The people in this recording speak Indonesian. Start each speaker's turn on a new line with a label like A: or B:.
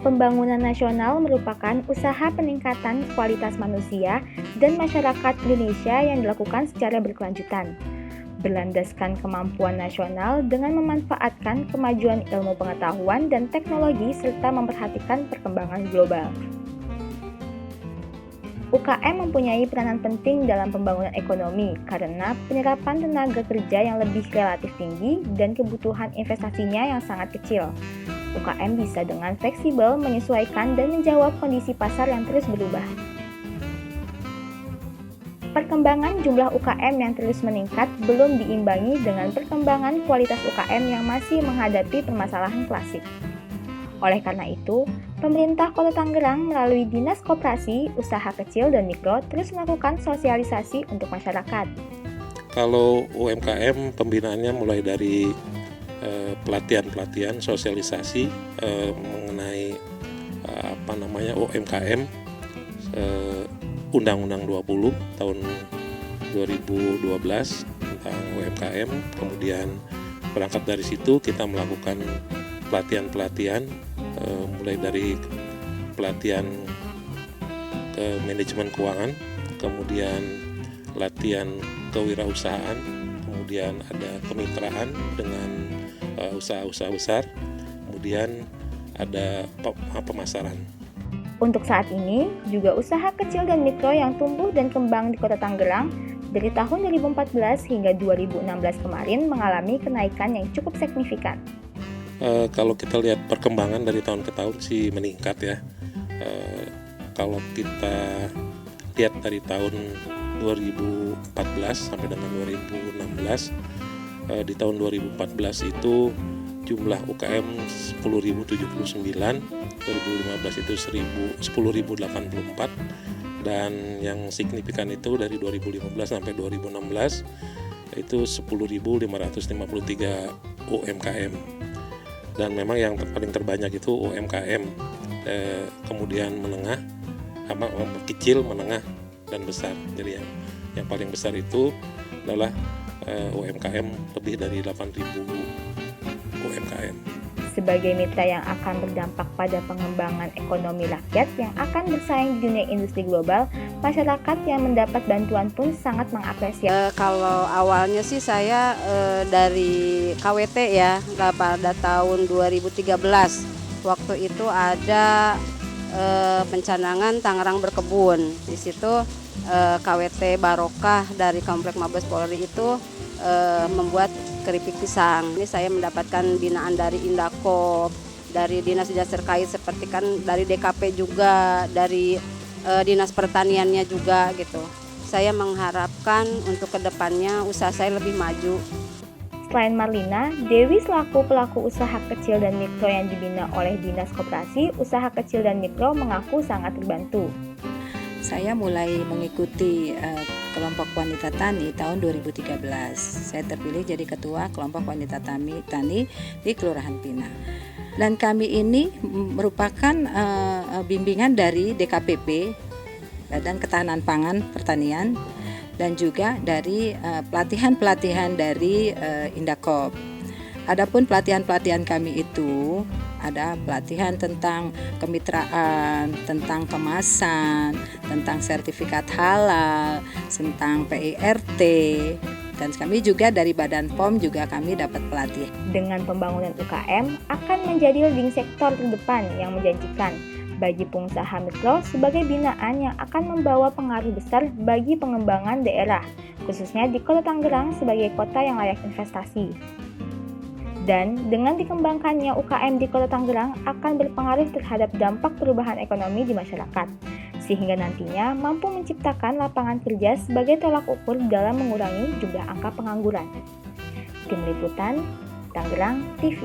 A: Pembangunan nasional merupakan usaha peningkatan kualitas manusia dan masyarakat Indonesia yang dilakukan secara berkelanjutan, berlandaskan kemampuan nasional dengan memanfaatkan kemajuan ilmu pengetahuan dan teknologi serta memperhatikan perkembangan global. UKM mempunyai peranan penting dalam pembangunan ekonomi karena penyerapan tenaga kerja yang lebih relatif tinggi dan kebutuhan investasinya yang sangat kecil. UKM bisa dengan fleksibel menyesuaikan dan menjawab kondisi pasar yang terus berubah. Perkembangan jumlah UKM yang terus meningkat belum diimbangi dengan perkembangan kualitas UKM yang masih menghadapi permasalahan klasik. Oleh karena itu, pemerintah Kota Tangerang melalui Dinas Koperasi, Usaha Kecil dan Mikro terus melakukan sosialisasi untuk masyarakat.
B: Kalau UMKM pembinaannya mulai dari pelatihan sosialisasi mengenai UMKM, Undang-Undang 20 tahun 2012 tentang UMKM. Kemudian berangkat dari situ kita melakukan pelatihan mulai dari pelatihan ke manajemen keuangan, kemudian latihan kewirausahaan, kemudian ada kemitraan dengan usaha-usaha besar, kemudian ada pemasaran.
A: Untuk saat ini, juga usaha kecil dan mikro yang tumbuh dan kembang di Kota Tangerang dari tahun 2014 hingga 2016 kemarin mengalami kenaikan yang cukup signifikan.
B: Kalau kita lihat perkembangan dari tahun ke tahun sih meningkat ya. Kalau kita lihat dari tahun 2014 sampai dengan 2016, di tahun 2014 itu jumlah UKM 10.079, 2015 itu 10.084, dan yang signifikan itu dari 2015 sampai 2016 itu 10.553 UMKM. Dan memang yang paling terbanyak itu UMKM, kemudian menengah, kecil, menengah, dan besar. Jadi yang paling besar itu adalah UMKM, lebih dari 8.000 UMKM.
A: Sebagai mitra yang akan berdampak pada pengembangan ekonomi rakyat yang akan bersaing di dunia industri global, masyarakat yang mendapat bantuan pun sangat mengapresiasi.
C: Kalau awalnya sih saya dari KWT ya, pada tahun 2013. Waktu itu ada pencanangan Tangerang Berkebun. Di situ KWT Barokah dari Komplek Mabes Polri itu membuat keripik pisang. Ini saya mendapatkan binaan dari Indakop, dari dinas-dinas terkait seperti kan dari DKP juga, dari dinas pertaniannya juga gitu. Saya mengharapkan untuk kedepannya usaha saya lebih maju.
A: Selain Marlina, Dewi selaku pelaku usaha kecil dan mikro yang dibina oleh Dinas Koperasi, Usaha Kecil dan Mikro mengaku sangat terbantu.
D: Saya mulai mengikuti kelompok wanita tani tahun 2013. Saya terpilih jadi ketua kelompok wanita tani di Kelurahan Pinang. Dan kami ini merupakan bimbingan dari DKPP, Badan Ketahanan Pangan Pertanian, dan juga dari pelatihan-pelatihan dari Indakop. Adapun pelatihan-pelatihan kami itu ada pelatihan tentang kemitraan, tentang kemasan, tentang sertifikat halal, tentang PIRT, dan kami juga dari Badan POM juga kami dapat pelatihan.
A: Dengan pembangunan UKM akan menjadi leading sektor terdepan yang menjanjikan bagi pengusaha mikro sebagai binaan yang akan membawa pengaruh besar bagi pengembangan daerah, khususnya di Kota Tangerang sebagai kota yang layak investasi. Dan dengan dikembangkannya UKM di Kota Tangerang akan berpengaruh terhadap dampak perubahan ekonomi di masyarakat, sehingga nantinya mampu menciptakan lapangan kerja sebagai tolak ukur dalam mengurangi jumlah angka pengangguran. Tim Liputan, Tangerang TV.